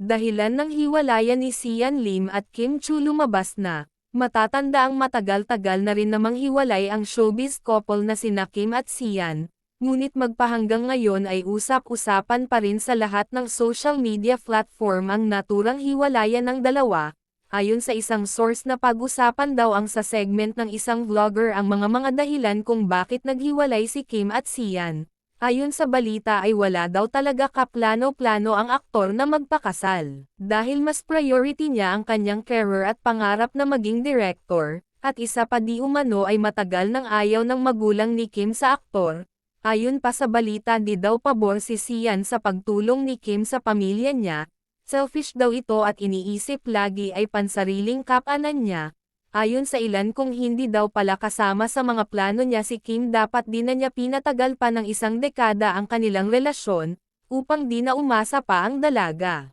Dahilan ng hiwalayan ni Sian Lim at Kim Chu lumabas na. Matatanda ang matagal-tagal na rin namang hiwalay ang showbiz couple na sina Kim at Sian, ngunit magpahanggang ngayon ay usap-usapan pa rin sa lahat ng social media platform ang naturang hiwalayan ng dalawa. Ayon sa isang source na pag-usapan daw ang sa segment ng isang vlogger ang mga dahilan kung bakit naghiwalay si Kim at Sian. Ayon sa balita ay wala daw talaga kaplano-plano ang aktor na magpakasal. Dahil mas priority niya ang kanyang career at pangarap na maging director, at isa pa di umano ay matagal nang ayaw ng magulang ni Kim sa aktor. Ayon pa sa balita di daw pabor si Sian sa pagtulong ni Kim sa pamilya niya, selfish daw ito at iniisip lagi ay pansariling kapanan niya. Ayon sa ilan kung hindi daw pala kasama sa mga plano niya si Kim dapat di na niya pinatagal pa ng 1 dekada ang kanilang relasyon, upang di na umasa pa ang dalaga.